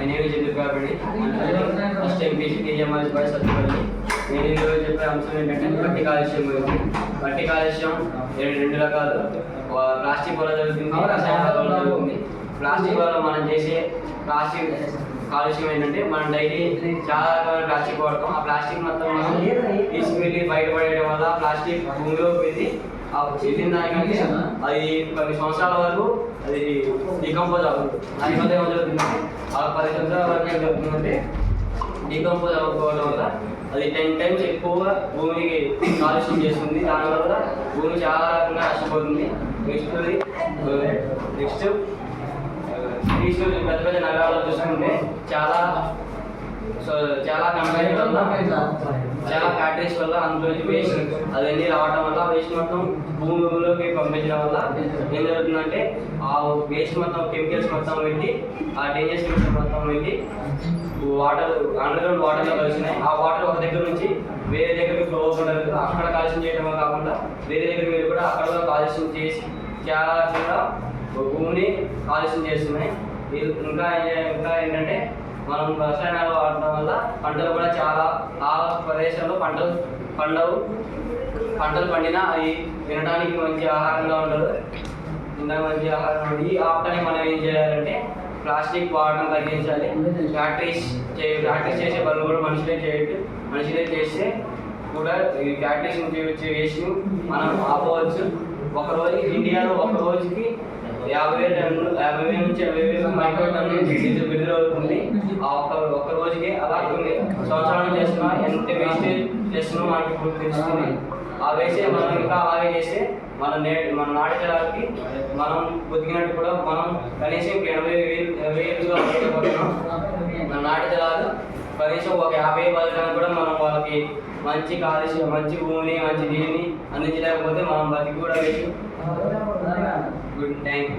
name is Jitendra Kabadi. First time PGMS by Satipalli. నేను ఈరోజు చెప్పే అంశం ఏంటంటే మట్టి కాలుష్యం గురించి. మట్టి కాలుష్యం రెండు రకాలు, ప్లాస్టిక్ వల్ల జరుగుతుంది, రసాయనాల వల్ల జరుగుతుంది. ప్లాస్టిక్ వల్ల మనం చేసే ప్లాస్టిక్ కాలుష్యం ఏంటంటే మనం డైలీ చాలా రకాల ప్లాస్టిక్ వాడతాం. ఆ ప్లాస్టిక్ మొత్తం మనం తీసుకువెళ్ళి బయటపడేయడం వల్ల ప్లాస్టిక్ భూమిలోకి వెళ్ళి ఆ వెళ్ళిన దానికంటే అది కొన్ని సంవత్సరాల వరకు అది డీకంపోజ్ అవుతుంది. దానివల్ల ఏమో జరుగుతుందంటే ఆ 10 సంవత్సరాల వరకు ఏం జరుగుతుందంటే డీకంపోజ్ అవ్వకపోవడం వల్ల అది 10 times ఎక్కువ భూమికి కాలుష్యం చేస్తుంది. దానివల్ల భూమి చాలా రకంగా నష్టపోతుంది. నెక్స్ట్ పెద్ద పెద్ద నగరాల్లో చూసుకుంటే చాలా కంపెనీ వల్ల చాలా ఫ్యాక్టరీస్ వల్ల అందులో వేస్ట్ అదన్నీ రావడం వల్ల వేస్ట్ మొత్తం భూమిలోకి పంపించడం వల్ల ఏం జరుగుతుందంటే ఆ వేస్ట్ మొత్తం కెమికల్స్ మొత్తం వెళ్ళి ఆ డేంజరస్ కెమికల్స్ మొత్తం వెళ్ళి వాటర్ అండర్గ్రౌండ్ వాటర్లో కలిసినాయి. ఆ వాటర్ ఒక దగ్గర నుంచి వేరే దగ్గరికి ఫ్లో అవ్వకుండా అక్కడ కాలుష్యం చేయడమే కాకుండా వేరే దగ్గరికి వెళ్ళి కూడా అక్కడ కూడా కాలుష్యం చేసి చాలా రకంగా భూమిని కాలుష్యం చేస్తున్నాయి. ఇంకా ఏంటంటే మనం రసాయనాలు వాడటం వల్ల పంటలు కూడా చాలా ఆ ప్రదేశంలో పంటలు పండినా అవి తినడానికి మంచి ఆహారంగా ఉండదు. మంచి ఆహారం ఈ ఆపడానికి మనం ఏం చేయాలంటే ప్లాస్టిక్ వాడడం తగ్గించాలి. ఫ్యాక్టరీస్ చేసే పనులు కూడా మనుషులే చేస్తే కూడా ఈ ఫ్యాక్టరీస్ నుంచి వచ్చే వేస్ట్ మనం ఆపవచ్చు. ఇండియాలో ఒక రోజుకి 50,000 నుంచి 80,000 మైక్రో టన్నులు విడుదలవుతుంది. ఆ ఒక్క రోజుకి అలా కొన్ని సంవత్సరాలు చేస్తున్నా ఎంత వేస్టేజ్ చేస్తున్నామో మనకి ఇప్పుడు తెలుస్తుంది. ఆ వేసే మనం ఇంకా అలాగే చేస్తే మన నాటి తరాలకి మనం బతికినట్టు కూడా మనం కనీసం 80,000 బతకపోతున్నాం. మన నాటి తరాలు కనీసం ఒక 50 బతకడానికి కూడా మనం వాళ్ళకి మంచి కాలుష్యం, మంచి భూమిని, మంచి నీటిని అందించలేకపోతే మనం బతికి కూడా వేసి. Good, thank you.